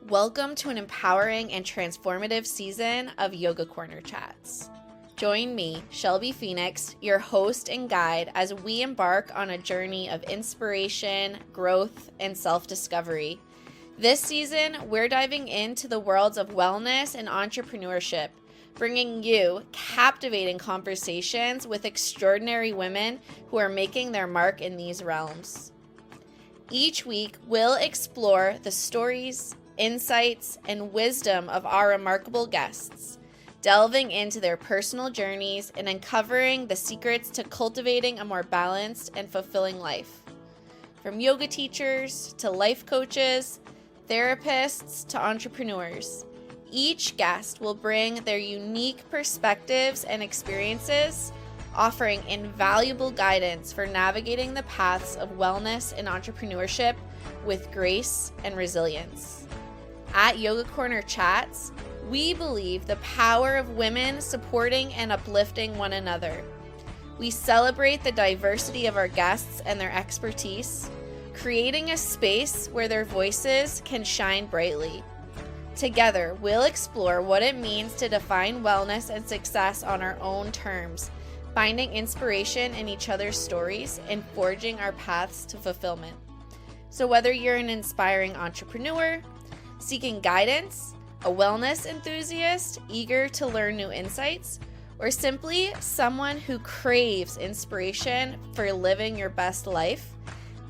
Welcome to an empowering and transformative season of Yoga Corner Chats. Join me, Shelby Phoenix, your host and guide, as we embark on a journey of inspiration, growth, and self-discovery. This season, we're diving into the worlds of wellness and entrepreneurship, bringing you captivating conversations with extraordinary women who are making their mark in these realms. Each week, we'll explore the stories, insights, and wisdom of our remarkable guests, delving into their personal journeys and uncovering the secrets to cultivating a more balanced and fulfilling life. From yoga teachers to life coaches, therapists to entrepreneurs, each guest will bring their unique perspectives and experiences, offering invaluable guidance for navigating the paths of wellness and entrepreneurship with grace and resilience. At Yoga Corner Chats, we believe the power of women supporting and uplifting one another. We celebrate the diversity of our guests and their expertise, creating a space where their voices can shine brightly. Together, we'll explore what it means to define wellness and success on our own terms, finding inspiration in each other's stories and forging our paths to fulfillment. So whether you're an inspiring entrepreneur, seeking guidance, a wellness enthusiast eager to learn new insights, or simply someone who craves inspiration for living your best life,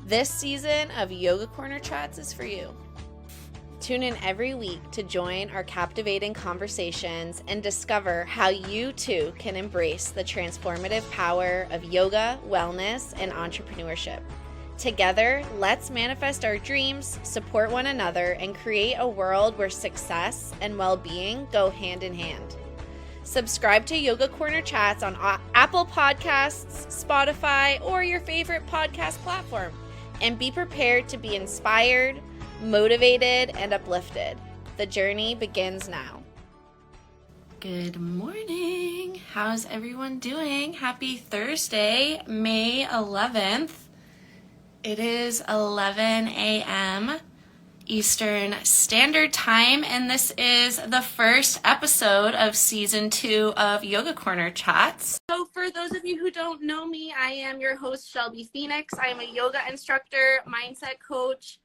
this season of Yoga Corner Chats is for you. Tune in every week to join our captivating conversations and discover how you too can embrace the transformative power of yoga, wellness, and entrepreneurship. Together, let's manifest our dreams, support one another, and create a world where success and well-being go hand in hand. Subscribe to Yoga Corner Chats on Apple Podcasts, Spotify, or your favorite podcast platform, and be prepared to be inspired, motivated, and uplifted. The journey begins now. Good morning. How's everyone doing? Happy Thursday, May 11th. It is 11 a.m. Eastern Standard Time, and this is the first episode of Season 2 of Yoga Corner Chats. So for those of you who don't know me, I am your host, Shelby Phoenix. I am a yoga instructor, mindset coach,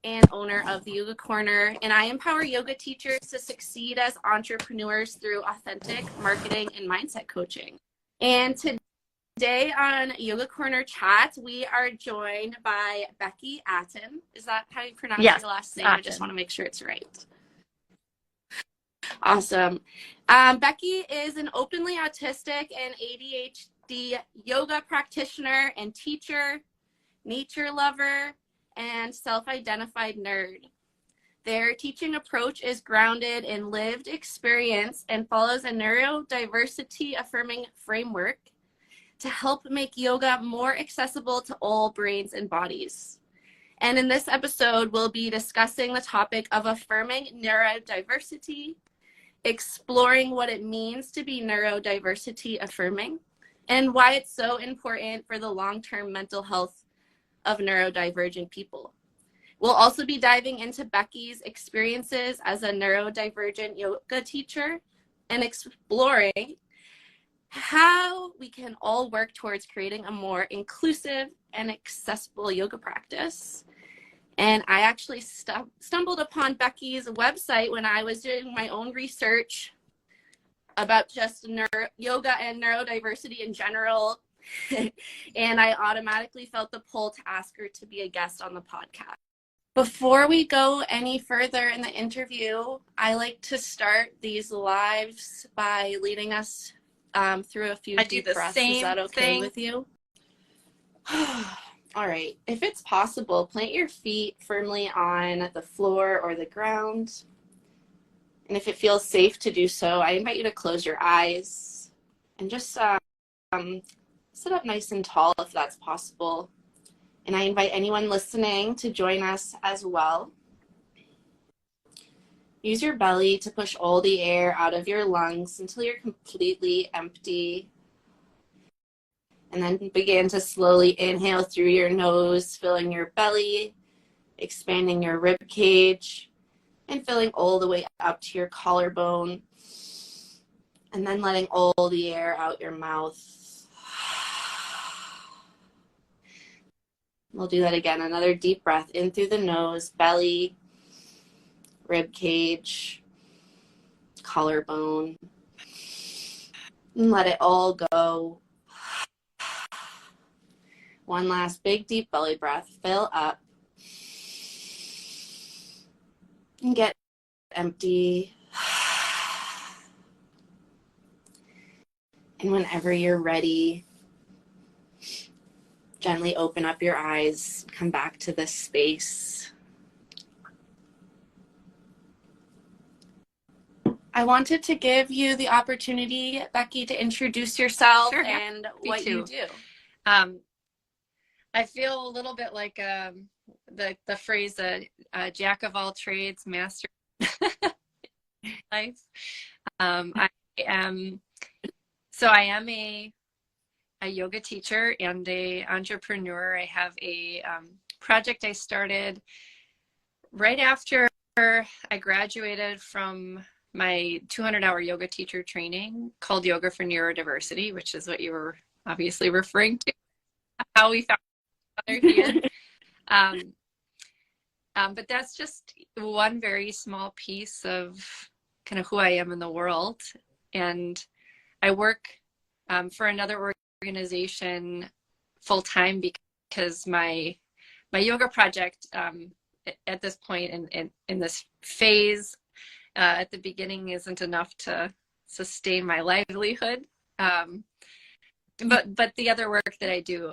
and owner of the Yoga Corner, and I empower yoga teachers to succeed as entrepreneurs through authentic marketing and mindset coaching. And today on Yoga Corner Chat, we are joined by Becky Aten. Is that how you pronounce your last name? Aten. I just want to make sure it's right. Awesome. Becky is an openly autistic and ADHD yoga practitioner and teacher, nature lover, and self-identified nerd. Their teaching approach is grounded in lived experience and follows a neurodiversity affirming framework to help make yoga more accessible to all brains and bodies. And in this episode, we'll be discussing the topic of affirming neurodiversity, exploring what it means to be neurodiversity affirming, and why it's so important for the long-term mental health of neurodivergent people. We'll also be diving into Becky's experiences as a neurodivergent yoga teacher and exploring how we can all work towards creating a more inclusive and accessible yoga practice. And I actually stumbled upon Becky's website when I was doing my own research about just yoga and neurodiversity in general. And I automatically felt the pull to ask her to be a guest on the podcast. Before we go any further in the interview, I like to start these lives by leading us through a few deep breaths. Is that okay with you? All right. If it's possible, plant your feet firmly on the floor or the ground. And if it feels safe to do so, I invite you to close your eyes and just sit up nice and tall if that's possible. And I invite anyone listening to join us as well. Use your belly to push all the air out of your lungs until you're completely empty. And then begin to slowly inhale through your nose, filling your belly, expanding your rib cage. and filling all the way up to your collarbone, and then letting all the air out your mouth. We'll do that again. Another deep breath in through the nose, belly, rib cage, collarbone, and let it all go. One last big deep belly breath. Fill up and get empty. And whenever you're ready, gently open up your eyes, come back to this space. I wanted to give you the opportunity, Becky, to introduce yourself and what you do. I feel a little bit like the phrase jack of all trades, master life. I am a yoga teacher and a entrepreneur. I have a project I started right after I graduated from my 200-hour yoga teacher training called Yoga for Neurodiversity, which is what you were obviously referring to, how we found each other here. But that's just one very small piece of kind of who I am in the world. And I work for another organization full-time because my yoga project at this point in this phase at the beginning isn't enough to sustain my livelihood. But the other work that I do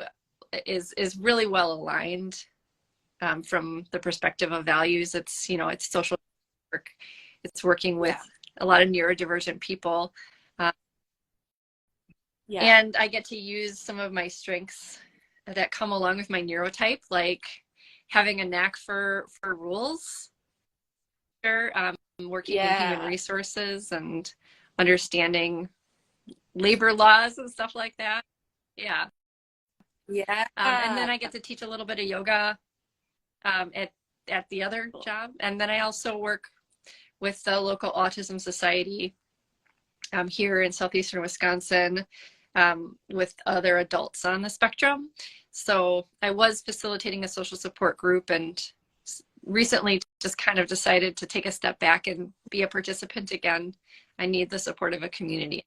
is really well aligned from the perspective of values. It's social work. It's working with a lot of neurodivergent people. And I get to use some of my strengths that come along with my neurotype, like having a knack for rules, working in human resources and understanding labor laws and stuff like that. And then I get to teach a little bit of yoga at the other job. And then I also work with the local autism society here in southeastern Wisconsin with other adults on the spectrum. So I was facilitating a social support group and recently just kind of decided to take a step back and be a participant again. I need the support of a community.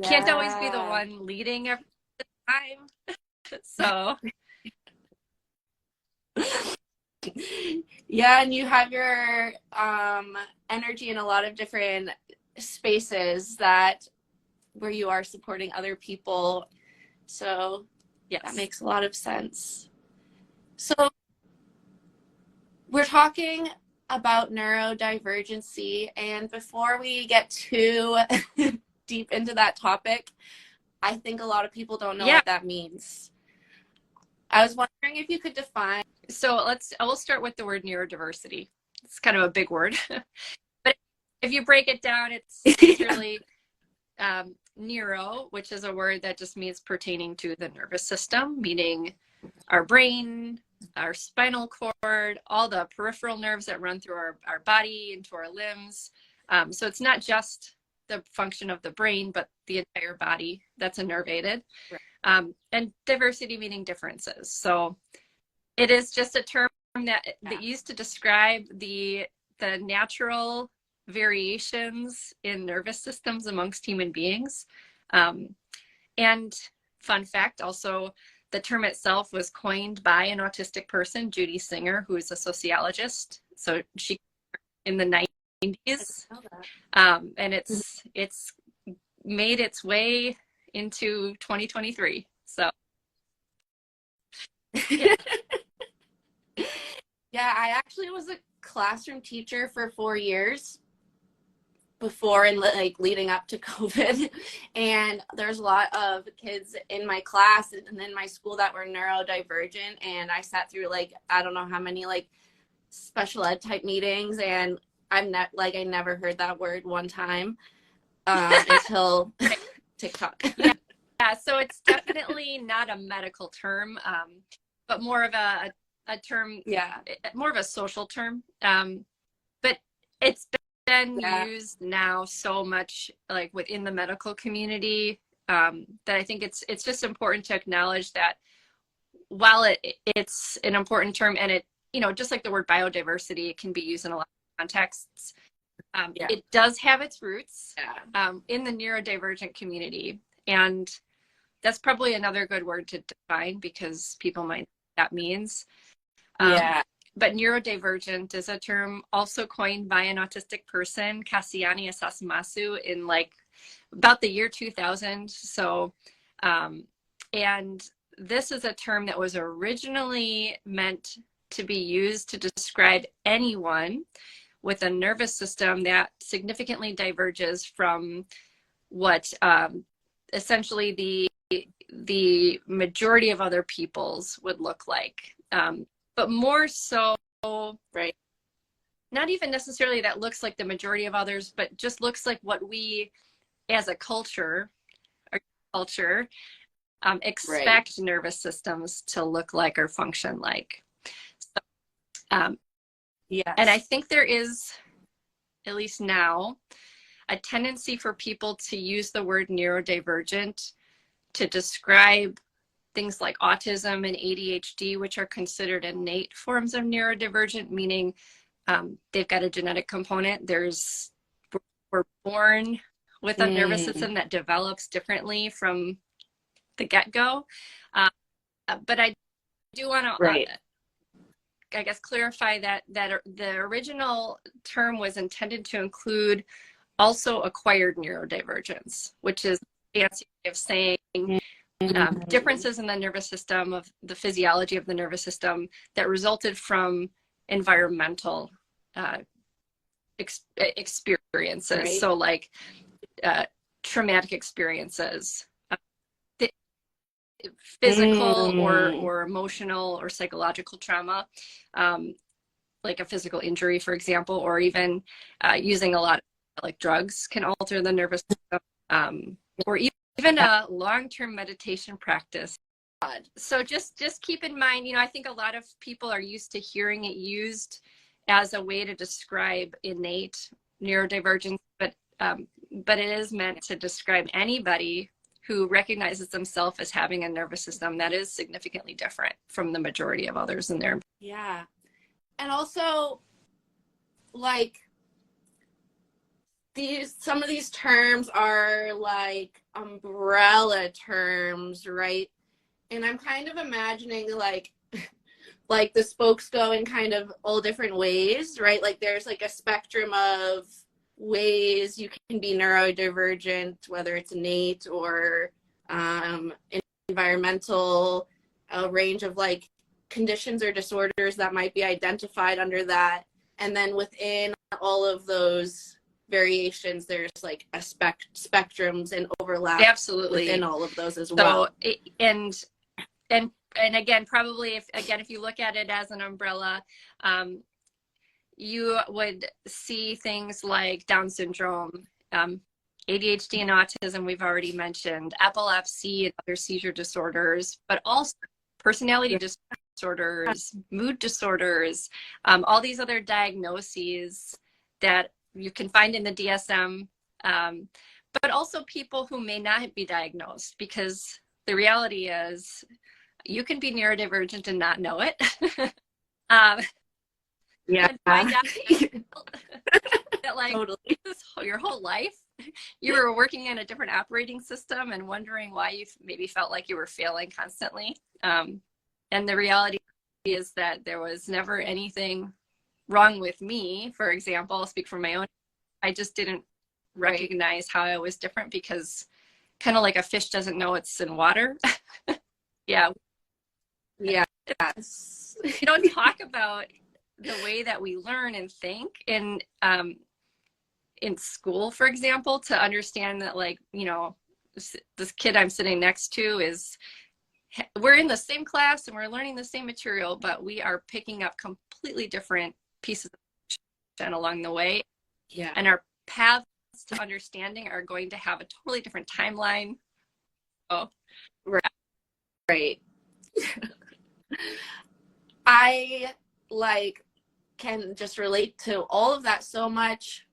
Can't always be the one leading every time. So and you have your energy in a lot of different spaces where you are supporting other people. So that makes a lot of sense. So we're talking about neurodivergency, and before we get too deep into that topic, I think a lot of people don't know what that means. I was wondering if you could define. So I will start with the word neurodiversity. It's kind of a big word, but if you break it down, it's really neuro, which is a word that just means pertaining to the nervous system, meaning our brain, our spinal cord, all the peripheral nerves that run through our body into our limbs. So it's not just the function of the brain, but the entire body that's innervated. And diversity meaning differences. So it is just a term that used to describe the natural variations in nervous systems amongst human beings. And fun fact, also, the term itself was coined by an autistic person, Judy Singer, who is a sociologist. So she in the 90s, and it's made its way into 2023. So I actually was a classroom teacher for 4 years before and leading up to COVID, and there's a lot of kids in my class and in my school that were neurodivergent, and I sat through I don't know how many special ed type meetings, and I never heard that word one time until TikTok. So it's definitely not a medical term, but more of a a term, Yeah. more of a social term. But it's been used now so much, like within the medical community, that I think it's just important to acknowledge that while it's an important term, and it, just like the word biodiversity, it can be used in a lot of contexts. It does have its roots in the neurodivergent community. And that's probably another good word to define, because people might know what that means. But neurodivergent is a term also coined by an autistic person, Kassiani Asasumasu, in like about the year 2000. So, and this is a term that was originally meant to be used to describe anyone with a nervous system that significantly diverges from what essentially the majority of other people's would look like. But more so, right, not even necessarily that looks like the majority of others, but just looks like what we as a culture, expect nervous systems to look like or function like. So, and I think there is, at least now, a tendency for people to use the word neurodivergent to describe things like autism and ADHD, which are considered innate forms of neurodivergent, meaning they've got a genetic component. We're born with a nervous system that develops differently from the get-go. But I do want to, I guess, clarify that the original term was intended to include also acquired neurodivergence, which is a fancy way of saying differences in the nervous system, of the physiology of the nervous system, that resulted from environmental experiences. So like traumatic experiences, physical or emotional or psychological trauma, like a physical injury, for example, or even using a lot of like drugs can alter the nervous system, or even a long-term meditation practice. So just keep in mind, I think a lot of people are used to hearing it used as a way to describe innate neurodivergence, but it is meant to describe anybody who recognizes themselves as having a nervous system that is significantly different from the majority of others in their. Yeah. And also, like, some of these terms are like umbrella terms, right? And I'm kind of imagining like the spokes go in kind of all different ways, right? Like there's like a spectrum of ways you can be neurodivergent, whether it's innate or environmental, a range of like conditions or disorders that might be identified under that. And then within all of those variations, there's like a spectrums and overlap within all of those as well. And again, probably if you look at it as an umbrella, you would see things like Down syndrome, ADHD and autism, we've already mentioned, epilepsy and other seizure disorders, but also personality disorders, mood disorders, all these other diagnoses that you can find in the DSM, but also people who may not be diagnosed, because the reality is you can be neurodivergent and not know it. And find out that like totally. Your whole life you were working in a different operating system and wondering why you maybe felt like you were failing constantly. And the reality is that there was never anything wrong with me. For example, I'll speak from my own. I just didn't recognize how I was different, because kind of like a fish doesn't know it's in water. Yeah. You don't talk about the way that we learn and think in school, for example, to understand that, like, this kid I'm sitting next to we're in the same class and we're learning the same material, but we are picking up completely different pieces of information along the way. Yeah. And our paths to understanding are going to have a totally different timeline. Oh, right. I like can just relate to all of that so much,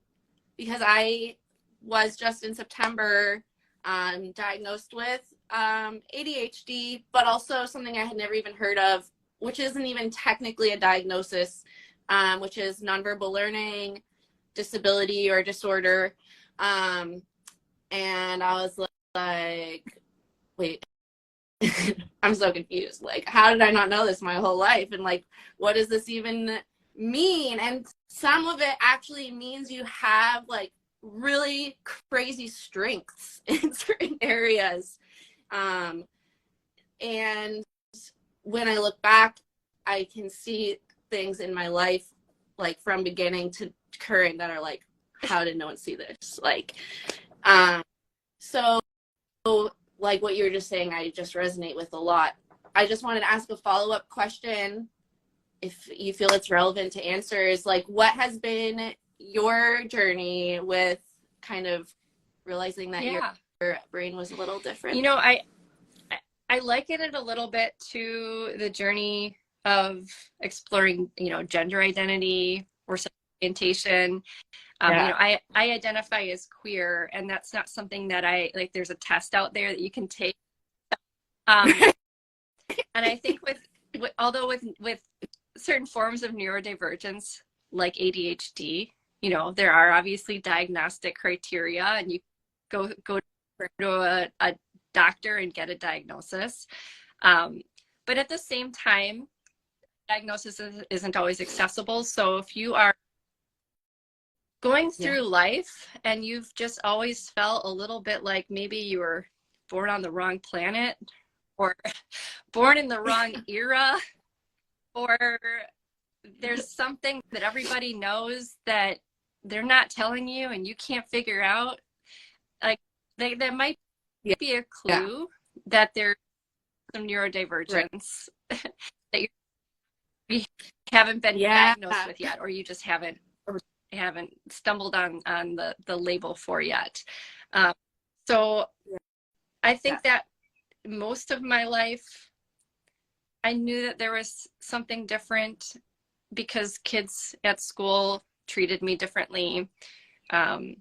because I was just in September diagnosed with ADHD, but also something I had never even heard of, which isn't even technically a diagnosis, which is nonverbal learning disability or disorder. And I was like, wait, I'm so confused. Like, how did I not know this my whole life? And like, what does this even mean? And some of it actually means you have like really crazy strengths in certain areas. And when I look back, I can see things in my life, like from beginning to current, that are like, how did no one see this? Like, so like what you were just saying, I just resonate with a lot. I just wanted to ask a follow-up question, if you feel it's relevant to answer, is like, what has been your journey with kind of realizing that your brain was a little different? You know, I liken it a little bit to the journey of exploring, you know, gender identity or sexual orientation. You know, I identify as queer, and that's not something that I like. There's a test out there that you can take. And I think although with certain forms of neurodivergence like ADHD, you know, there are obviously diagnostic criteria, and you go to a doctor and get a diagnosis. But at the same time, diagnosis isn't always accessible. So if you are going through life and you've just always felt a little bit like maybe you were born on the wrong planet, or born in the wrong era, or there's something that everybody knows that they're not telling you and you can't figure out, like that might be a clue that there's some neurodivergence that you haven't been diagnosed with yet, or you just haven't stumbled on the label for yet. So I think that most of my life, I knew that there was something different because kids at school treated me differently. It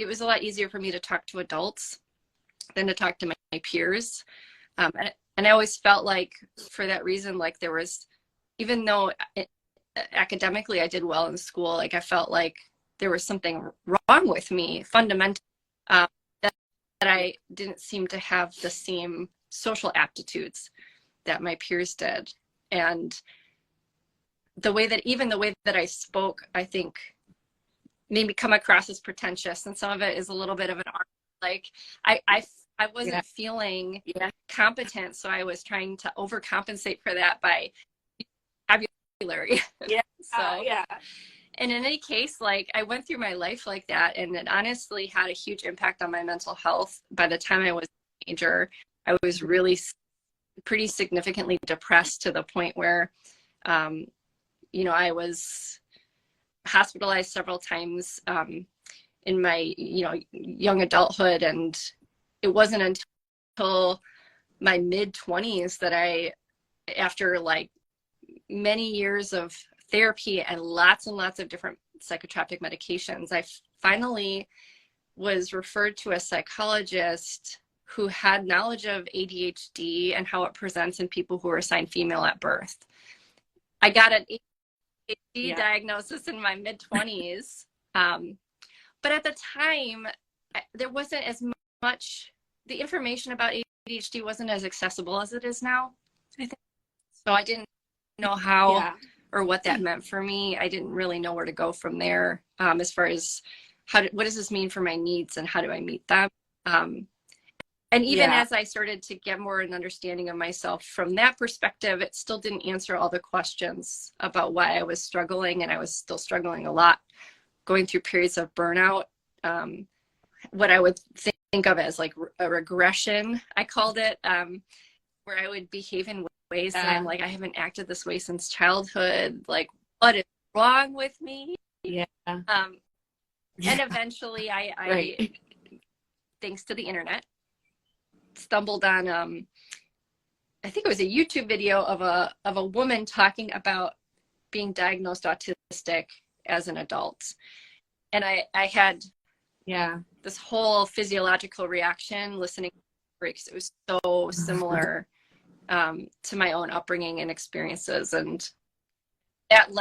was a lot easier for me to talk to adults than to talk to my peers. And I always felt like, for that reason, like there was, even though academically I did well in school, like I felt like there was something wrong with me fundamentally, that I didn't seem to have the same social aptitudes that my peers did. And the way that I spoke, I think, made me come across as pretentious, and some of it is a little bit of an art. Like I wasn't feeling competent, so I was trying to overcompensate for that by vocabulary. And in any case, like I went through my life like that, and it honestly had a huge impact on my mental health. By the time I was a teenager, I was really pretty significantly depressed, to the point where you know, I was hospitalized several times in my, you know, young adulthood. And it wasn't until my mid-20s that after like many years of therapy and lots of different psychotropic medications, I finally was referred to a psychologist who had knowledge of ADHD and how it presents in people who are assigned female at birth. I got an ADHD diagnosis in my mid-20s. But at the time, there wasn't as much, the information about ADHD wasn't as accessible as it is now, I think. So I didn't know how or what that meant for me. I didn't really know where to go from there, as far as what does this mean for my needs and how do I meet them? And even as I started to get more an understanding of myself from that perspective, it still didn't answer all the questions about why I was struggling. And I was still struggling a lot, going through periods of burnout, what I would think of as like a regression, I called it, where I would behave in ways that I'm like, I haven't acted this way since childhood. Like, what is wrong with me? And eventually I thanks to the internet, stumbled on I think it was a YouTube video of a woman talking about being diagnosed autistic as an adult. And I had this whole physiological reaction listening to it, because it was so similar to my own upbringing and experiences. And that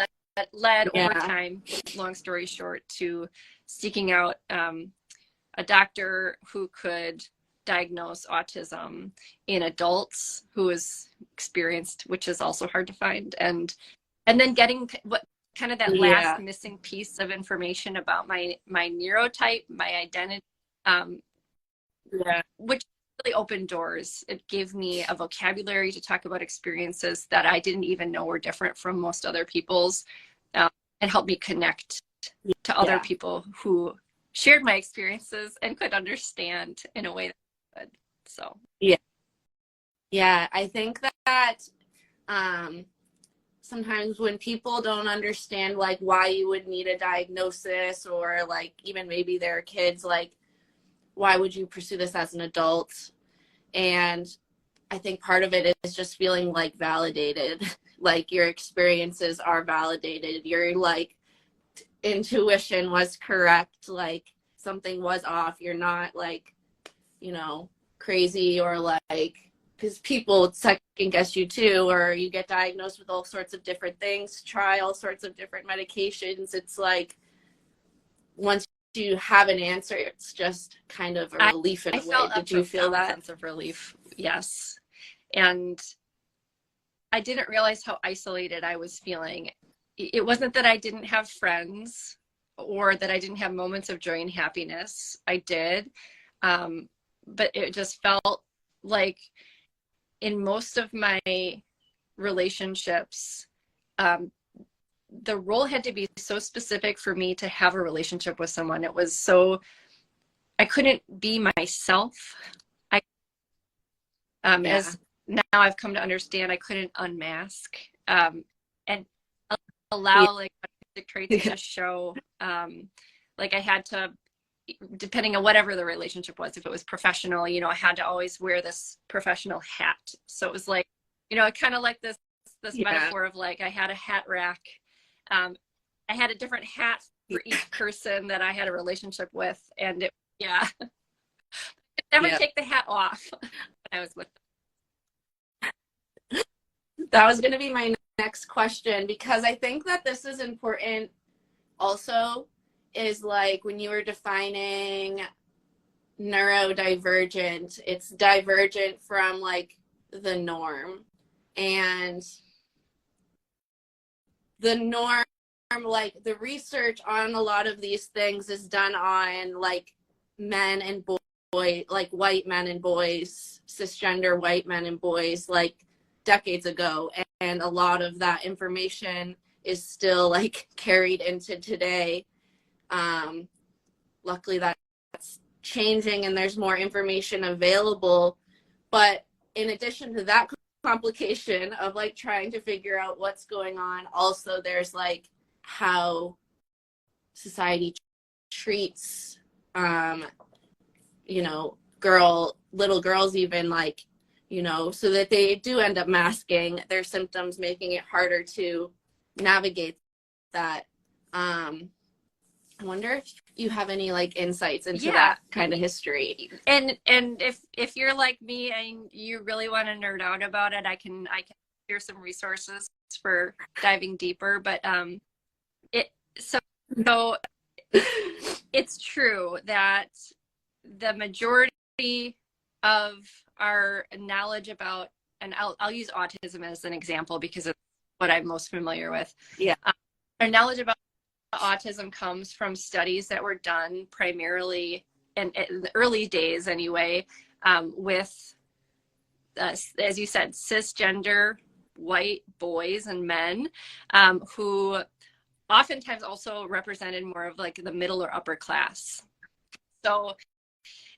led over time, long story short, to seeking out a doctor who could diagnose autism in adults who was experienced, which is also hard to find, and then getting what kind of that last missing piece of information about my neurotype, my identity, which really opened doors. It gave me a vocabulary to talk about experiences that I didn't even know were different from most other people's, and helped me connect to other people who shared my experiences and could understand in a way that I could. So I think that sometimes when people don't understand like why you would need a diagnosis, or like even maybe their kids, like why would you pursue this as an adult? And I think part of it is just feeling like validated, like your experiences are validated, your like intuition was correct, like something was off, you're not like, you know, crazy, or like, because people second guess you too, or you get diagnosed with all sorts of different things, try all sorts of different medications. It's like once you have an answer, it's just kind of a relief in a way. Did you feel that sense of relief? Yes. And I didn't realize how isolated I was feeling. It wasn't that I didn't have friends or that I didn't have moments of joy and happiness. I did. But it just felt like in most of my relationships, the role had to be so specific for me to have a relationship with someone. It was so, I couldn't be myself. As now I've come to understand, I couldn't unmask and allow like traits to show. Like I had to, depending on whatever the relationship was, if it was professional, you know, I had to always wear this professional hat. So it was like, you know, kind of like this metaphor of like, I had a hat rack. I had a different hat for each person that I had a relationship with. And it, I could never take the hat off when I was with them. That was going to be my next question, because I think that this is important also, is like when you were defining neurodivergent, it's divergent from like the norm. And the norm, like the research on a lot of these things is done on like men and boys, like white men and boys, cisgender white men and boys, like decades ago. And a lot of that information is still like carried into today. Luckily that's changing and there's more information available. But in addition to that complication of like trying to figure out what's going on, also there's like how society treats you know, little girls even, like, you know, so that they do end up masking their symptoms, making it harder to navigate that. I wonder if you have any like insights into that kind of history. And if you're like me and you really want to nerd out about it, I can share some resources for diving deeper. But so it's true that the majority of our knowledge about, and I'll use autism as an example because it's what I'm most familiar with. Our knowledge about autism comes from studies that were done primarily in the early days anyway, with as you said, cisgender white boys and men, who oftentimes also represented more of like the middle or upper class. So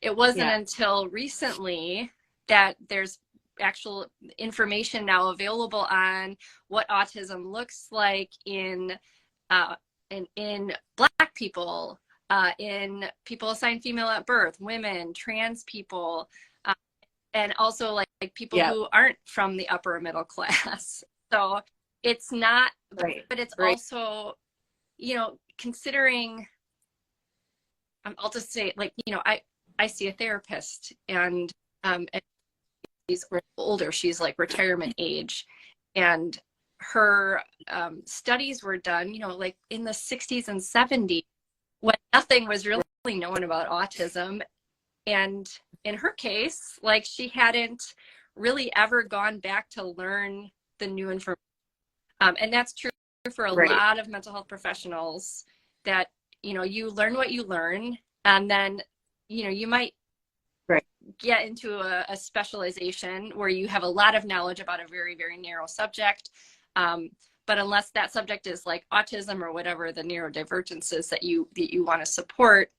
it wasn't until recently that there's actual information now available on what autism looks like in Black people, in people assigned female at birth, women, trans people, and also like people who aren't from the upper middle class. So it's not, but it's also, you know, considering, I'll just say, like, you know, I see a therapist, and she's older, she's like retirement age, and her studies were done, you know, like in the 60s and 70s, when nothing was really known about autism. And in her case, like, she hadn't really ever gone back to learn the new information. And that's true for a lot of mental health professionals, that, you know, you learn what you learn, and then, you know, you might get into a specialization where you have a lot of knowledge about a very, very narrow subject. But unless that subject is like autism or whatever the neurodivergences that you want to support,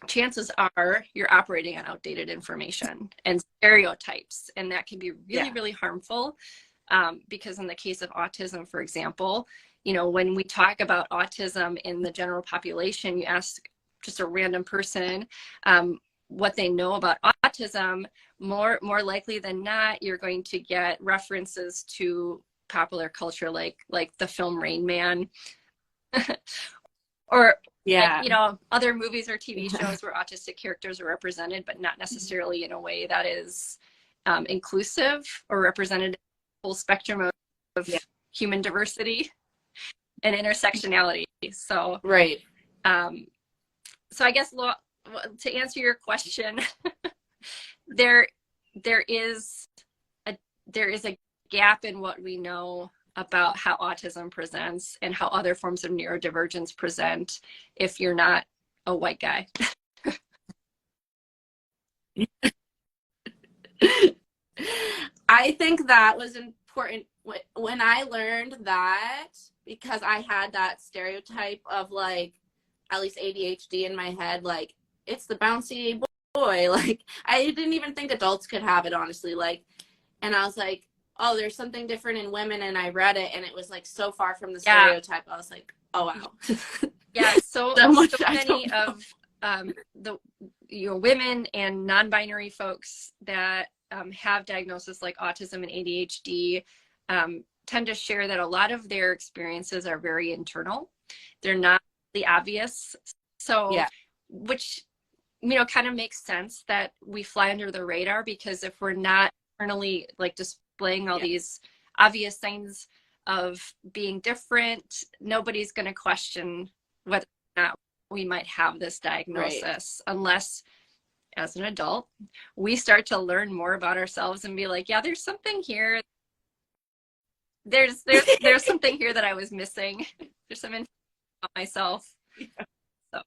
chances are you're operating on outdated information and stereotypes, and that can be really, really harmful. Because in the case of autism, for example, you know, when we talk about autism in the general population, you ask just a random person what they know about autism, more likely than not, you're going to get references to popular culture, like the film Rain Man, or like, you know, other movies or TV shows where autistic characters are represented, but not necessarily in a way that is inclusive or represented in the whole spectrum of human diversity and intersectionality. So so I guess, to answer your question, there is a gap in what we know about how autism presents and how other forms of neurodivergence present if you're not a white guy. I think that was important when I learned that, because I had that stereotype of, like, at least ADHD in my head, like, it's the bouncy boy. Like, I didn't even think adults could have it, honestly. Like, and I was like, oh, there's something different in women, and I read it, and it was like so far from the stereotype. I was like, oh wow. So many of the, you know, women and non-binary folks that have diagnoses like autism and ADHD tend to share that a lot of their experiences are very internal. They're not really obvious. So which, you know, kind of makes sense that we fly under the radar, because if we're not internally, like, displaying all these obvious signs of being different, nobody's going to question whether or not we might have this diagnosis, unless, as an adult, we start to learn more about ourselves and be like, yeah, there's something here. There's something here that I was missing. There's some information about myself. So,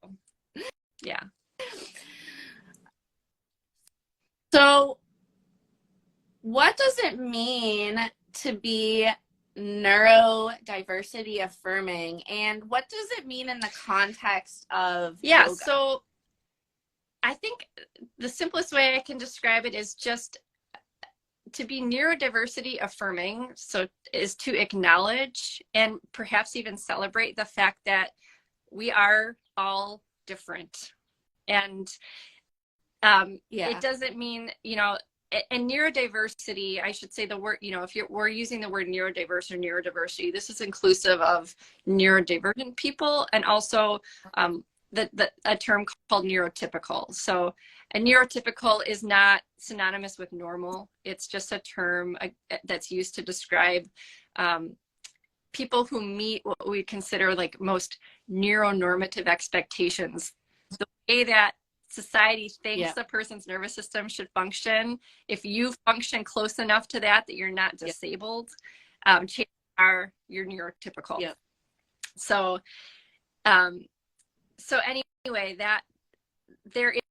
yeah. So what does it mean to be neurodiversity affirming, and what does it mean in the context of yoga? So I think the simplest way I can describe it is just to be neurodiversity affirming. So is to acknowledge and perhaps even celebrate the fact that we are all different. And it doesn't mean, you know, and neurodiversity, I should say the word, you know, if we're using the word neurodiverse or neurodiversity, this is inclusive of neurodivergent people, and also a term called neurotypical. So a neurotypical is not synonymous with normal. It's just a term that's used to describe people who meet what we consider like most neuronormative expectations. The way that society thinks a person's nervous system should function, if you function close enough to that you're not disabled, chances are you're neurotypical. So so anyway, that there's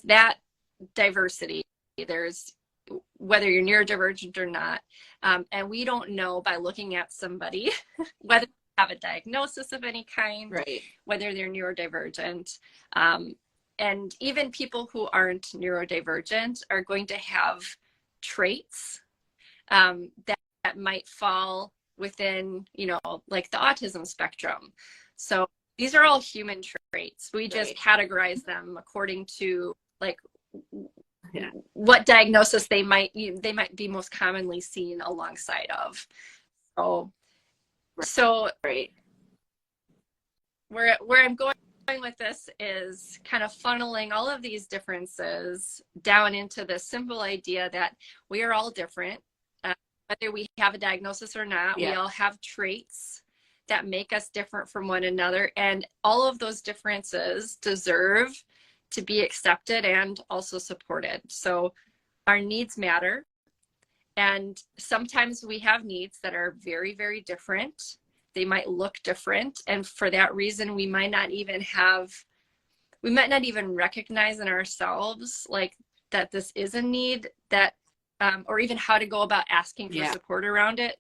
that diversity. There's whether you're neurodivergent or not, and we don't know by looking at somebody whether they have a diagnosis of any kind, whether they're neurodivergent, and even people who aren't neurodivergent are going to have traits that might fall within, you know, like the autism spectrum. So these are all human traits. We just categorize them according to like what diagnosis they might be most commonly seen alongside of. So Right. where I'm going with this is kind of funneling all of these differences down into the simple idea that we are all different, whether we have a diagnosis or not. We all have traits that make us different from one another, and all of those differences deserve to be accepted and also supported. So our needs matter, and sometimes we have needs that are very, very different. They might look different, and for that reason we might not even recognize in ourselves like that this is a need, that or even how to go about asking for support around it,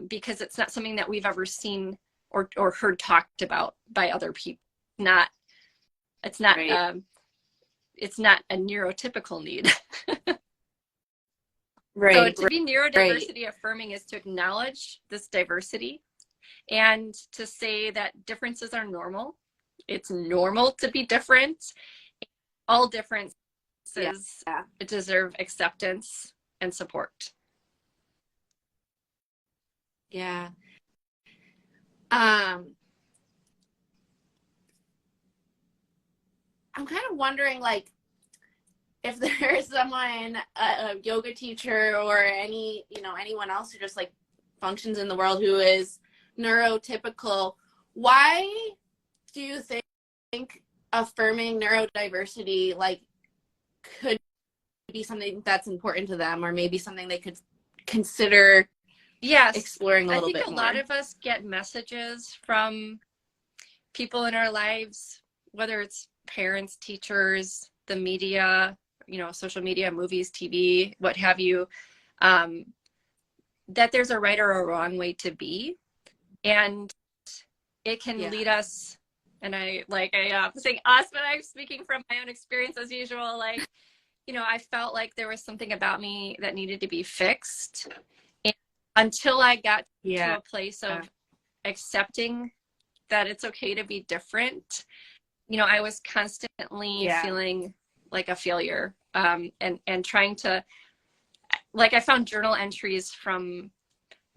because it's not something that we've ever seen or heard talked about by other people. It's not a neurotypical need. So to be neurodiversity affirming is to acknowledge this diversity and to say that differences are normal. It's normal to be different. All differences deserve acceptance and support. Yeah. I'm kind of wondering, like, if there is someone, a yoga teacher or anyone else who just like functions in the world who is neurotypical, why do you think affirming neurodiversity like could be something that's important to them, or maybe something they could consider exploring a little bit more? I think a lot of us get messages from people in our lives, whether it's parents, teachers, the media, social media, movies, TV, what have you, that there's a right or a wrong way to be. And it can lead us, and I'm saying us, but I'm speaking from my own experience as usual. Like, I felt like there was something about me that needed to be fixed. And until I got to a place of accepting that it's okay to be different, I was constantly feeling like a failure, and trying to, like, I found journal entries from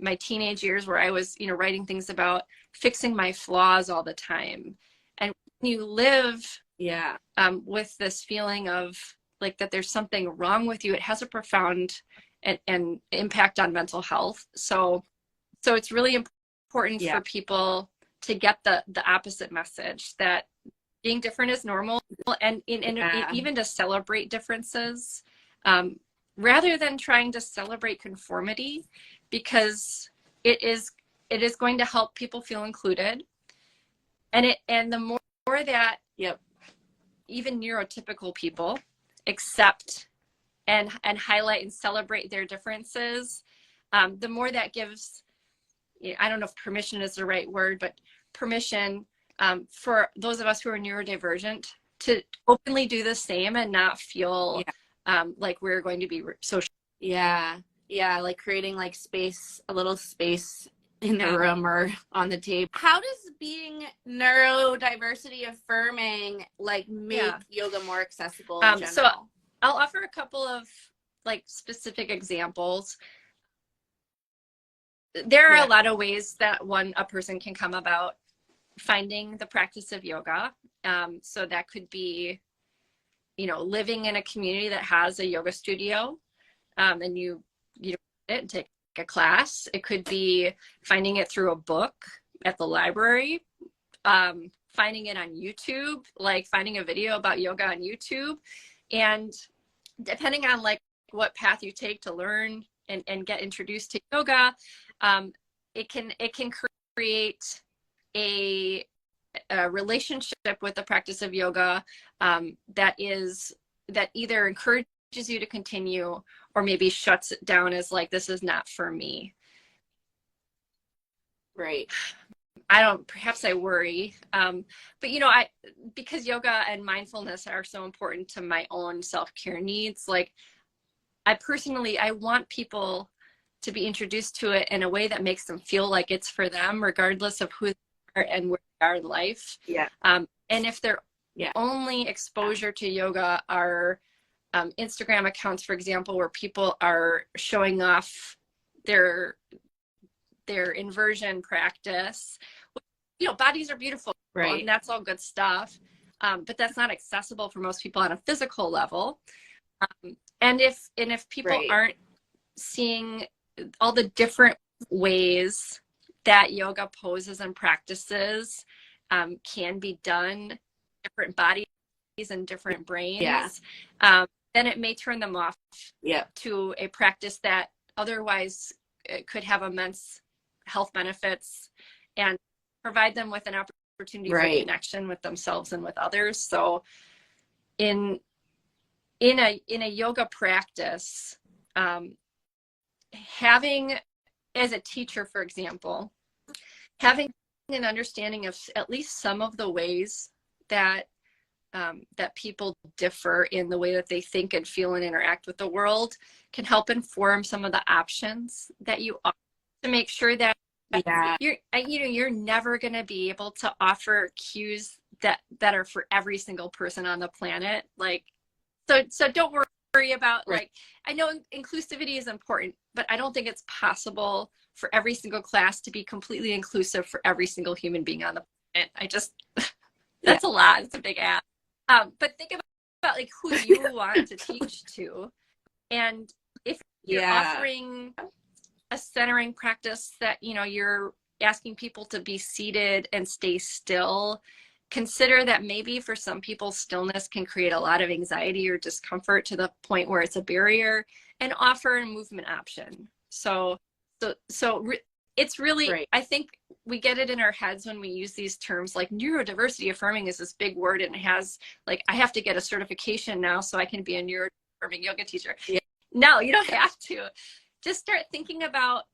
my teenage years where I was, writing things about fixing my flaws all the time. And when you live with this feeling of like that there's something wrong with you, it has a profound and impact on mental health. So it's really important for people to get the opposite message, that being different is normal, and even to celebrate differences, rather than trying to celebrate conformity, because it is going to help people feel included. And the more that even neurotypical people accept and highlight and celebrate their differences, the more that gives, I don't know if permission is the right word, but permission for those of us who are neurodivergent to openly do the same and not feel like we're going to be social. Like creating like space, a little space in the room or on the table. How does being neurodiversity affirming like make yoga more accessible in general? So I'll offer a couple of like specific examples. There are a lot of ways that a person can come about finding the practice of yoga. So that could be, living in a community that has a yoga studio, and you it and take a class. It could be finding it through a book at the library, finding it on YouTube, like finding a video about yoga on YouTube. And depending on like what path you take to learn and get introduced to yoga, it can create a relationship with the practice of yoga that either encourages you to continue or maybe shuts it down as like, this is not for me. Right. Perhaps I worry, but because yoga and mindfulness are so important to my own self-care needs, like I want people to be introduced to it in a way that makes them feel like it's for them, regardless of who they are and where they are in life. And if their only exposure to yoga are Instagram accounts, for example, where people are showing off their inversion practice. You know, bodies are beautiful, Right. and that's all good stuff. But that's not accessible for most people on a physical level. And if people Right. aren't seeing all the different ways that yoga poses and practices can be done, different bodies and different brains, then it may turn them off to a practice that otherwise could have immense health benefits and provide them with an opportunity for connection with themselves and with others. So in a yoga practice, having, as a teacher, for example, having an understanding of at least some of the ways that that people differ in the way that they think and feel and interact with the world can help inform some of the options that you offer, to make sure that you're never going to be able to offer cues that are for every single person on the planet. Like, so don't worry about like, I know inclusivity is important, but I don't think it's possible for every single class to be completely inclusive for every single human being on the planet. I just, that's a lot. It's a big ask. But think about like who you want to teach to. And if you're offering a centering practice that, you know, you're asking people to be seated and stay still, consider that maybe for some people stillness can create a lot of anxiety or discomfort to the point where it's a barrier, and offer a movement option. So it's really, I think we get it in our heads when we use these terms like neurodiversity affirming is this big word, and it has like, I have to get a certification now so I can be a neuroaffirming yoga teacher. No, you don't have to. Just start thinking about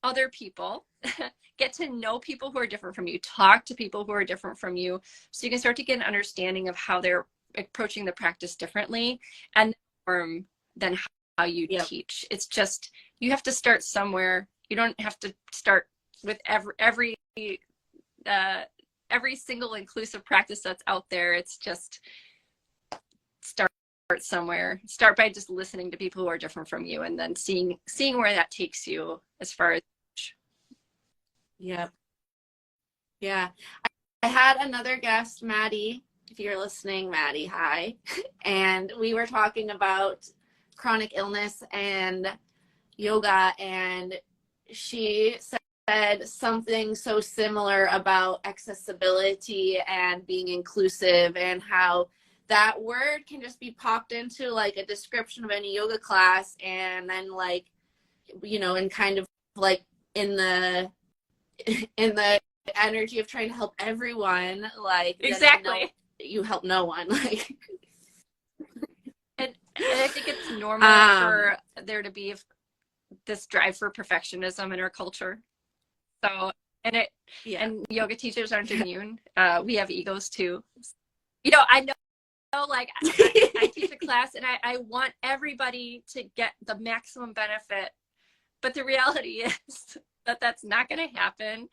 other people, get to know people who are different from you, talk to people who are different from you, so you can start to get an understanding of how they're approaching the practice differently, and then how you teach. It's just, you have to start somewhere. You don't have to start with every single inclusive practice that's out there. It's just start somewhere. Start by just listening to people who are different from you, and then seeing where that takes you as far as. Yeah. I had another guest, Maddie. If you're listening, Maddie, hi. And we were talking about chronic illness and yoga, and she said something so similar about accessibility and being inclusive, and how that word can just be popped into like a description of any yoga class, and then like, you know, and kind of like in the energy of trying to help everyone, like exactly, you help no one, like. And I think it's normal for there to be this drive for perfectionism in our culture. So, and yoga teachers aren't immune. We have egos too. You know, I know, like I teach a class, and I want everybody to get the maximum benefit, but the reality is that that's not going to happen,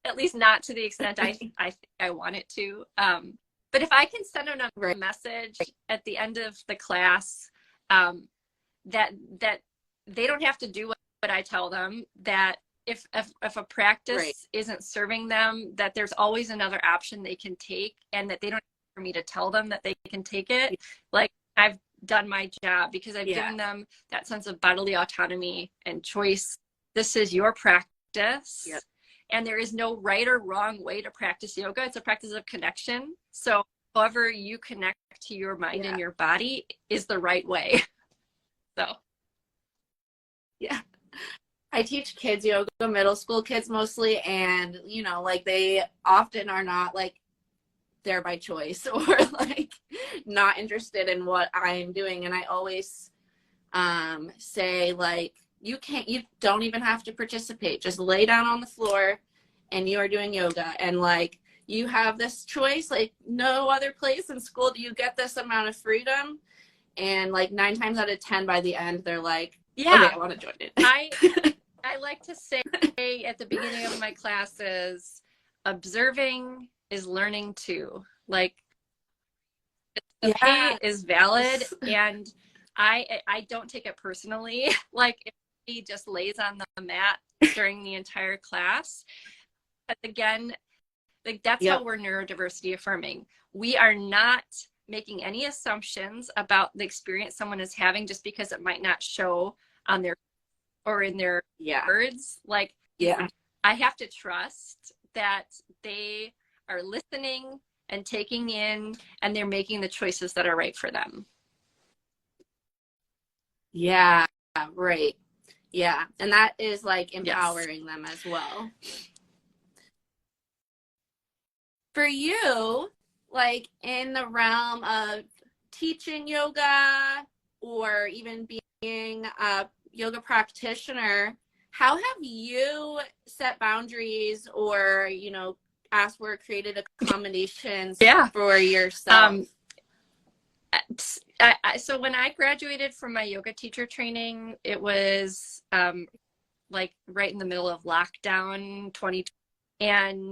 at least not to the extent I think I want it to. But if I can send out a message at the end of the class, that they don't have to do what I tell them, that if a practice isn't serving them, that there's always another option they can take, and that they don't need for me to tell them that they can take it. Like, I've done my job, because I've given them that sense of bodily autonomy and choice. This is your practice. And there is no right or wrong way to practice yoga. It's a practice of connection. So however you connect to your mind and your body is the right way. So. I teach kids yoga, middle school kids mostly, and, you know, like, they often are not like there by choice, or like not interested in what I'm doing. And I always say, like, you don't even have to participate. Just lay down on the floor and you are doing yoga. And like, you have this choice, like no other place in school do you get this amount of freedom. And like 9 times out of 10 by the end, they're like, okay, I want to join it. I like to say at the beginning of my classes, observing is learning too. Like, the pay is valid, and I don't take it personally. Like if he just lays on the mat during the entire class. But again, like that's how we're neurodiversity affirming. We are not making any assumptions about the experience someone is having just because it might not show on their or in their words. Like I have to trust that they are listening and taking in, and they're making the choices that are right for them. Yeah, right. Yeah, and that is like empowering them as well. For you, like in the realm of teaching yoga or even being a yoga practitioner, how have you set boundaries or, you know, asked for created accommodations for yourself? So when I graduated from my yoga teacher training, it was like right in the middle of lockdown 2020. And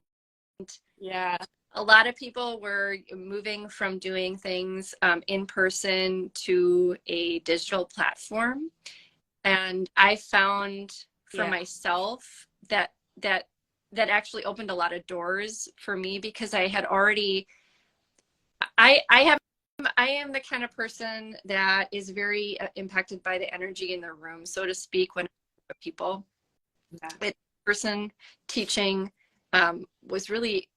a lot of people were moving from doing things in person to a digital platform. And I found for myself that actually opened a lot of doors for me, because I had already, I am the kind of person that is very impacted by the energy in the room, so to speak, when people. The person teaching was really,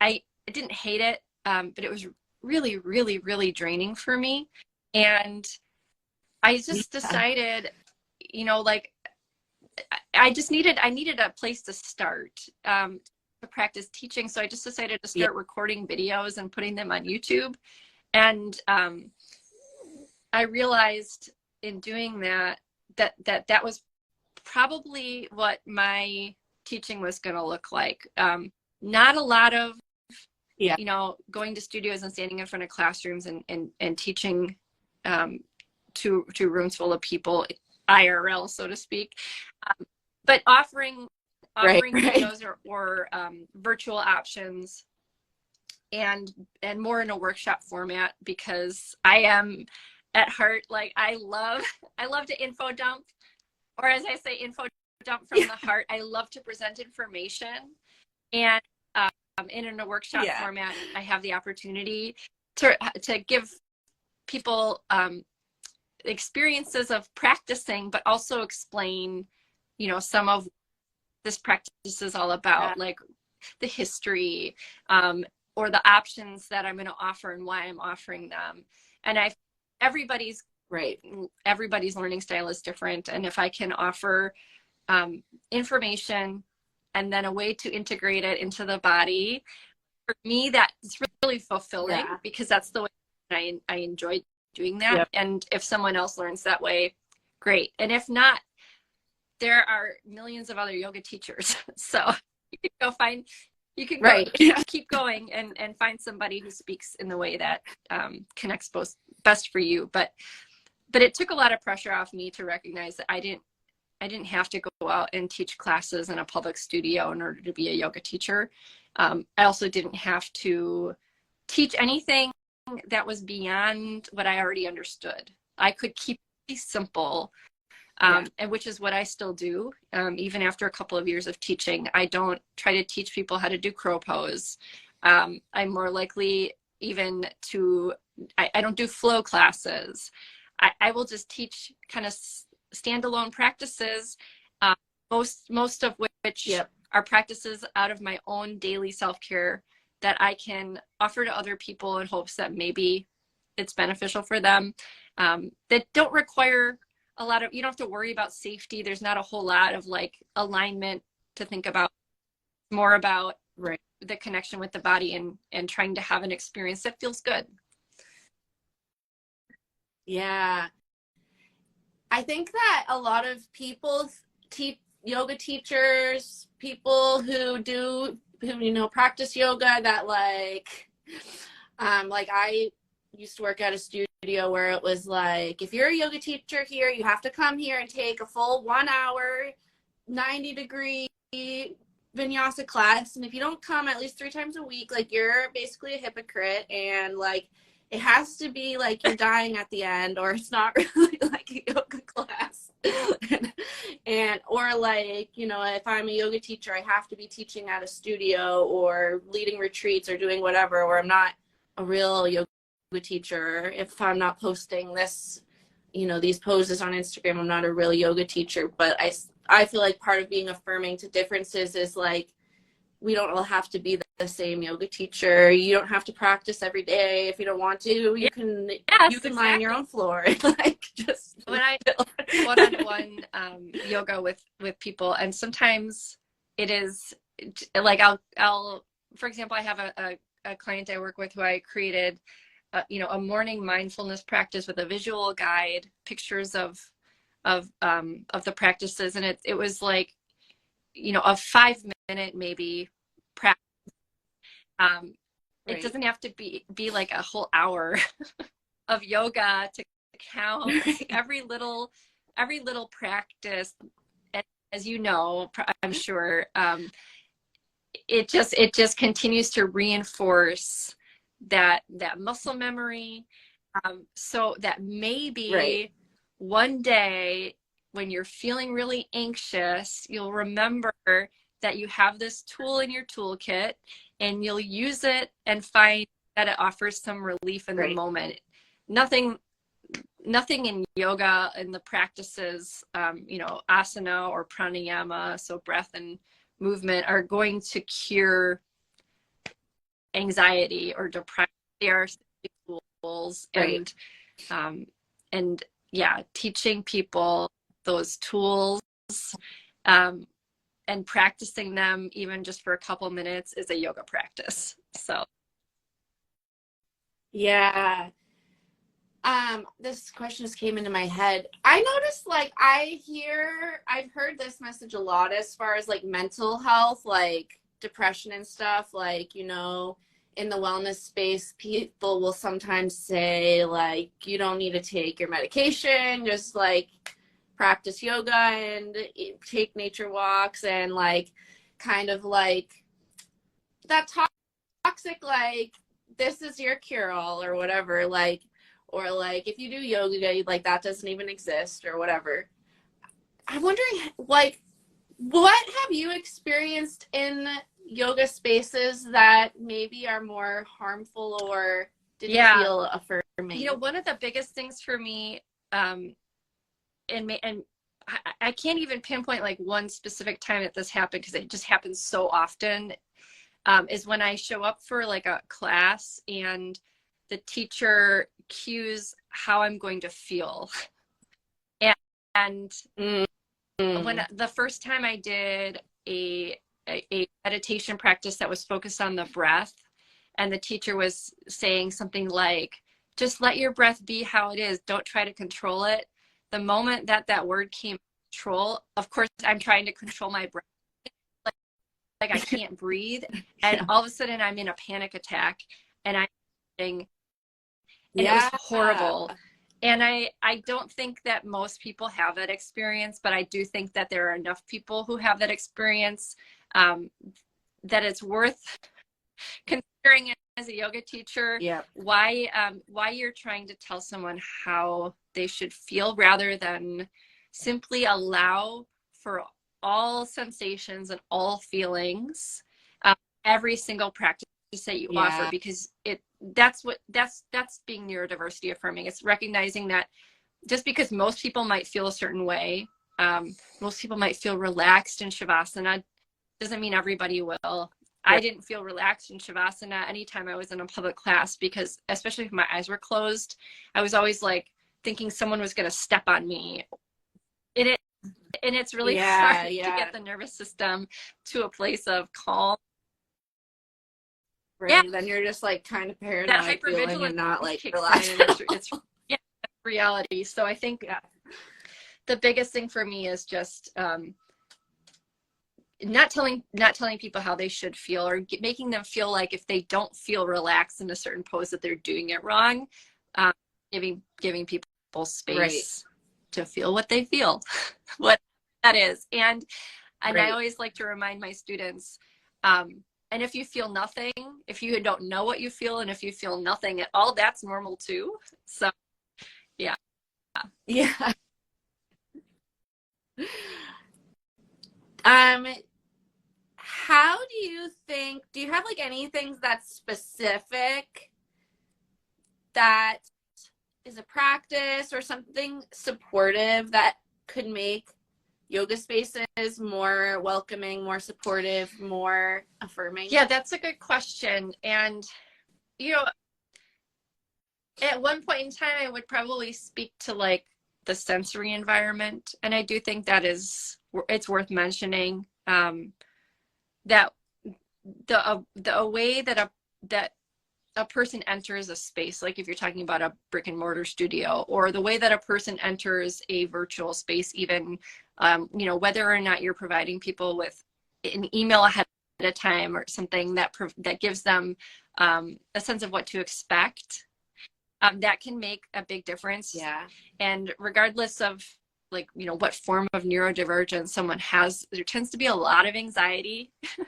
I didn't hate it, but it was really, really, really draining for me. And I just decided, you know, like I needed a place to start to practice teaching. So I just decided to start recording videos and putting them on YouTube. And I realized in doing that was probably what my teaching was going to look like. Not a lot of, you know, going to studios and standing in front of classrooms and teaching to rooms full of people, IRL, so to speak. But offering videos or virtual options, and more in a workshop format, because I am at heart, like I love to info dump, or as I say, info dump from the heart. I love to present information, and in a workshop format, I have the opportunity to give people experiences of practicing, but also explain, you know, some of this practice is all about, like the history, or the options that I'm going to offer and why I'm offering them. And everybody's learning style is different. And if I can offer information and then a way to integrate it into the body, for me, that's really fulfilling, because that's the way I enjoy doing that. And if someone else learns that way, great. And if not, there are millions of other yoga teachers. So you can keep going and find somebody who speaks in the way that connects best for you. But it took a lot of pressure off me to recognize that I didn't have to go out and teach classes in a public studio in order to be a yoga teacher. I also didn't have to teach anything that was beyond what I already understood. I could keep it simple. And which is what I still do. Even after a couple of years of teaching, I don't try to teach people how to do crow pose. I'm more likely even I don't do flow classes. I will just teach kind of standalone practices, most of which are practices out of my own daily self-care that I can offer to other people in hopes that maybe it's beneficial for them, that don't require a lot of, you don't have to worry about safety. There's not a whole lot of like alignment to think about, more about the connection with the body and trying to have an experience that feels good. Yeah. I think that a lot of people, yoga teachers, people who you know, practice yoga, that like I used to work at a studio where it was like, if you're a yoga teacher here, you have to come here and take a full 1 hour, 90-degree vinyasa class. And if you don't come at least 3 times a week, like you're basically a hypocrite. And like, it has to be like you're dying at the end, or it's not really like a yoga class. and or like, you know, if I'm a yoga teacher, I have to be teaching at a studio or leading retreats or doing whatever, or I'm not a real yoga teacher. If I'm not posting this, you know, these poses on Instagram, I'm not a real yoga teacher. But I feel like part of being affirming to differences is like, we don't all have to be the same yoga teacher. You don't have to practice every day. If you don't want to, you can lie on your own floor and like just when I one-on-one yoga with people, and sometimes it is like I'll for example, I have a client I work with who I created you know, a morning mindfulness practice with a visual guide, pictures of the practices, and it was like, you know, a 5-minute maybe practice. It doesn't have to be like a whole hour of yoga to count. Every little practice, as you know, I'm sure, it just continues to reinforce that muscle memory, so that maybe one day when you're feeling really anxious, you'll remember that you have this tool in your toolkit, and you'll use it and find that it offers some relief in the moment. Nothing in yoga and the practices, you know, asana or pranayama, so breath and movement, are going to cure anxiety or depression. They are tools, and yeah, teaching people those tools and practicing them even just for a couple minutes is a yoga practice. So yeah. This question just came into my head. I noticed, like, I've heard this message a lot as far as like mental health, like depression and stuff. Like, you know, in the wellness space, people will sometimes say like, you don't need to take your medication, just like practice yoga and take nature walks, and like kind of like that toxic, like, this is your cure all or whatever, like, or like if you do yoga, like that doesn't even exist or whatever. I'm wondering, like, what have you experienced in yoga spaces that maybe are more harmful or didn't feel affirming? You know, one of the biggest things for me, and I can't even pinpoint like one specific time that this happened because it just happens so often, is when I show up for like a class and the teacher cues how I'm going to feel. And when the first time I did a meditation practice that was focused on the breath, and the teacher was saying something like, just let your breath be how it is, don't try to control it. The moment that word came, control, of course I'm trying to control my breath, like I can't breathe, and all of a sudden I'm in a panic attack, and it was horrible. And I don't think that most people have that experience, but I do think that there are enough people who have that experience, that it's worth considering it as a yoga teacher. Why you're trying to tell someone how they should feel rather than simply allow for all sensations and all feelings, every single practice that you offer, because that's being neurodiversity affirming. It's recognizing that just because most people might feel a certain way, most people might feel relaxed in Shavasana, doesn't mean everybody will. I didn't feel relaxed in Shavasana anytime I was in a public class, because especially if my eyes were closed, I was always like thinking someone was going to step on me. And it's really hard to get the nervous system to a place of calm. Then you're just like kind of paranoid, that hypervigilance, and not like relaxed. it's reality. So I think the biggest thing for me is just not telling people how they should feel, or making them feel like if they don't feel relaxed in a certain pose that they're doing it wrong. Giving people space to feel what they feel, what that is. And I always like to remind my students, and And if you feel nothing, if you don't know what you feel, and if you feel nothing at all, that's normal too. So yeah. Yeah. How do you think, do you have like anything that's specific that is a practice or something supportive that could make yoga spaces more welcoming, more supportive, more affirming? Yeah, that's a good question. And, you know, at one point in time, I would probably speak to like the sensory environment. And I do think that it's worth mentioning that the way that a person enters a space, like if you're talking about a brick and mortar studio, or the way that a person enters a virtual space, even, you know, whether or not you're providing people with an email ahead of time or something that gives them a sense of what to expect, that can make a big difference. Yeah. And regardless of like, you know, what form of neurodivergence someone has, there tends to be a lot of anxiety in the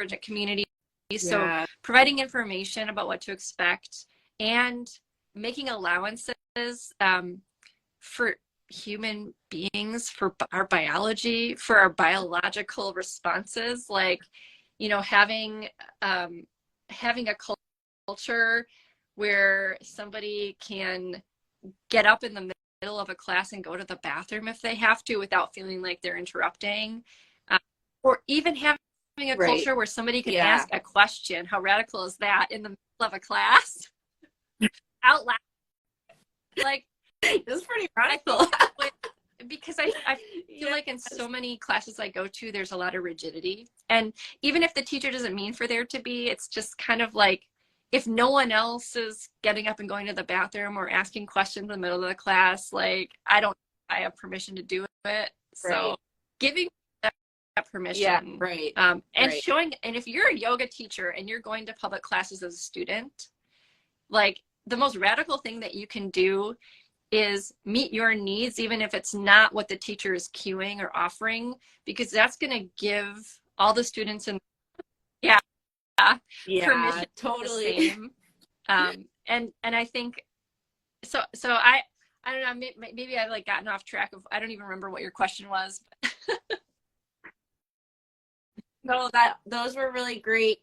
neurodivergent community. So providing information about what to expect and making allowances for human beings, for our biology, for our biological responses, like, you know, having a culture where somebody can get up in the middle of a class and go to the bathroom if they have to without feeling like they're interrupting, or even having a culture where somebody can ask a question. How radical is that, in the middle of a class out loud? Like, it's pretty radical. Because I feel like in so many classes I go to, there's a lot of rigidity. And even if the teacher doesn't mean for there to be, it's just kind of like, if no one else is getting up and going to the bathroom or asking questions in the middle of the class, like, I have permission to do it. So giving that permission, and showing, and if you're a yoga teacher and you're going to public classes as a student, like, the most radical thing that you can do is meet your needs, even if it's not what the teacher is cueing or offering, because that's going to give all the students in permission totally. And I think so I don't know, maybe I've like gotten off track of, I don't even remember what your question was. No, those were really great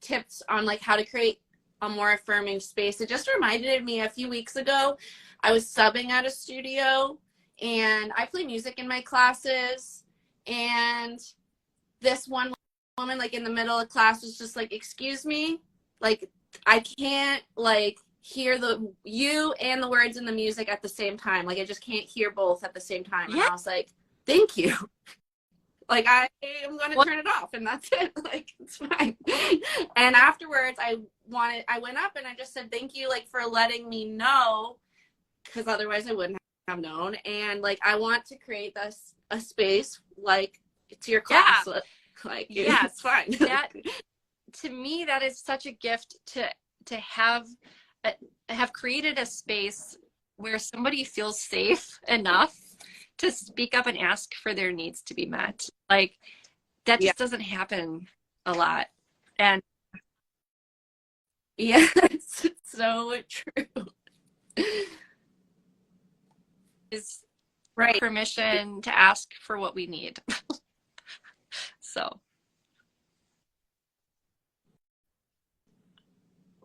tips on like how to create a more affirming space. It just reminded me, a few weeks ago I was subbing at a studio and I play music in my classes, and this one woman, like, in the middle of class was just like, excuse me, like, I can't like hear you and the words in the music at the same time. Like, I just can't hear both at the same time. And I was like, thank you. Like, I am going to turn it off and that's it. Like, it's fine. And afterwards I went up and I just said, thank you, like, for letting me know, because otherwise I wouldn't have known. And like, I want to create a space like it's your class. Like, it's fine. That, to me, that is such a gift to have created a space where somebody feels safe enough to speak up and ask for their needs to be met. Like, that just doesn't happen a lot. And it's so true. Is permission to ask for what we need. So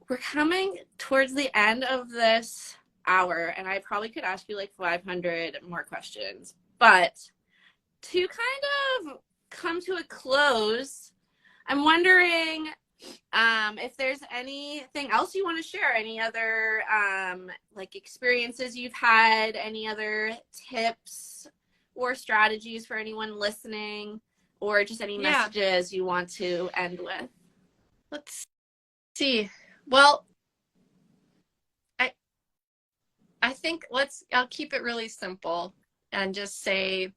we're coming towards the end of this hour, and I probably could ask you like 500 more questions, but to kind of come to a close, I'm wondering if there's anything else you want to share, any other like experiences you've had, any other tips or strategies for anyone listening, or just any messages you want to end with. Let's see. Well, I think I'll keep it really simple and just say,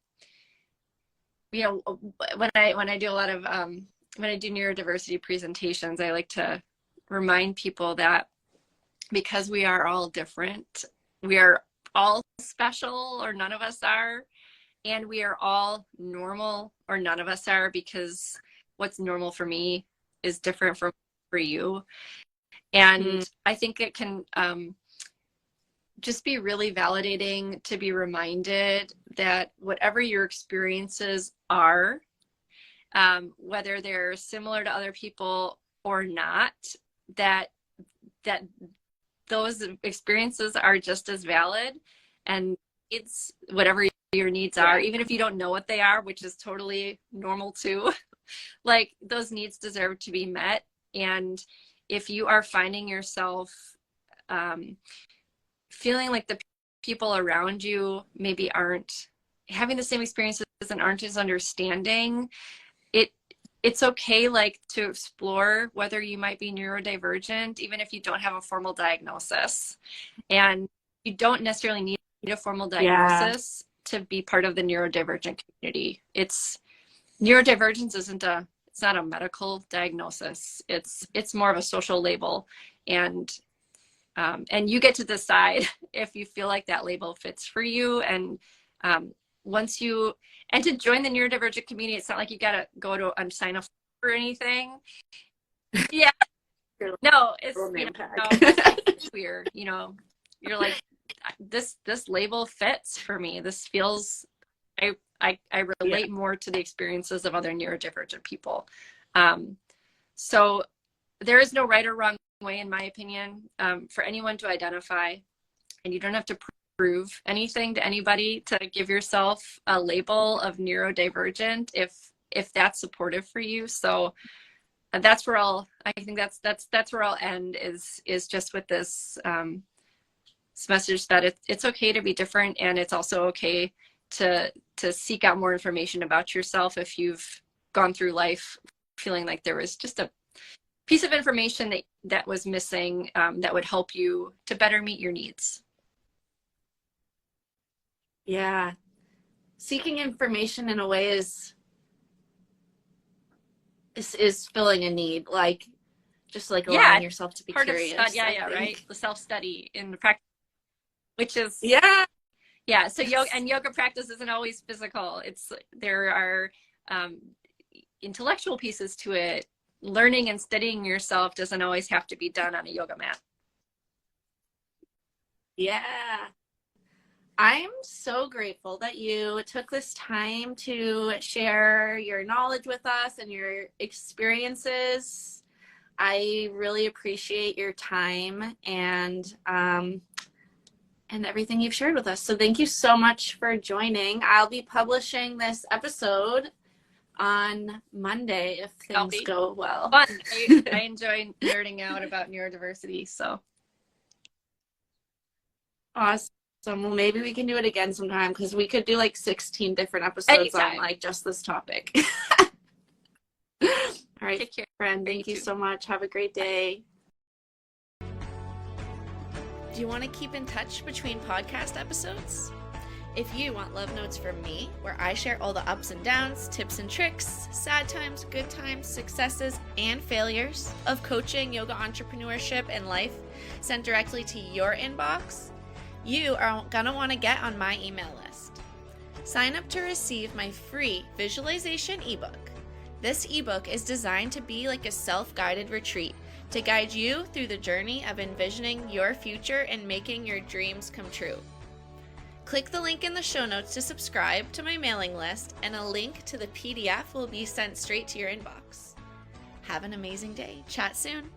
you know, when I do a lot of when I do neurodiversity presentations, I like to remind people that because we are all different, we are all special, or none of us are, and we are all normal, or none of us are, because what's normal for me is different for you. And I think it can just be really validating to be reminded that whatever your experiences are, whether they're similar to other people or not, that those experiences are just as valid, and it's whatever your needs are, even if you don't know what they are, which is totally normal too. Like, those needs deserve to be met. And if you are finding yourself feeling like the people around you maybe aren't having the same experiences and aren't as understanding, it's okay, like, to explore whether you might be neurodivergent, even if you don't have a formal diagnosis. And you don't necessarily need a formal diagnosis to be part of the neurodivergent community. Neurodivergence it's not a medical diagnosis. It's more of a social label. And you get to decide if you feel like that label fits for you. And to join the neurodivergent community, it's not like you gotta go to and sign up for anything. Yeah. No, it's, it's weird. You're like, this label fits for me. This feels, I relate more to the experiences of other neurodivergent people. So there is no right or wrong way, in my opinion, for anyone to identify, and you don't have to prove anything to anybody to give yourself a label of neurodivergent if that's supportive for you. So that's where I think that's where I'll end, is just with this message that it's okay to be different, and it's also okay to seek out more information about yourself if you've gone through life feeling like there was just a piece of information that was missing, that would help you to better meet your needs. Yeah. Seeking information in a way is filling a need, like, just like allowing yourself to be part curious. Of right? The self-study in the practice, which is so yoga practice isn't always physical. There are intellectual pieces to it. Learning and studying yourself doesn't always have to be done on a yoga mat. Yeah. I'm so grateful that you took this time to share your knowledge with us and your experiences. I really appreciate your time and everything you've shared with us. So thank you so much for joining. I'll be publishing this episode on Monday if things go well. Fun. I enjoy nerding out about neurodiversity. So awesome. Well, maybe we can do it again sometime, because we could do like 16 different episodes on like just this topic. All right, take care, friend. Thank you so much. Have a great day. Do you want to keep in touch between podcast episodes? If you want love notes from me, where I share all the ups and downs, tips and tricks, sad times, good times, successes, and failures of coaching, yoga entrepreneurship, and life sent directly to your inbox, you are going to want to get on my email list. Sign up to receive my free visualization ebook. This ebook is designed to be like a self-guided retreat to guide you through the journey of envisioning your future and making your dreams come true. Click the link in the show notes to subscribe to my mailing list, and a link to the PDF will be sent straight to your inbox. Have an amazing day. Chat soon.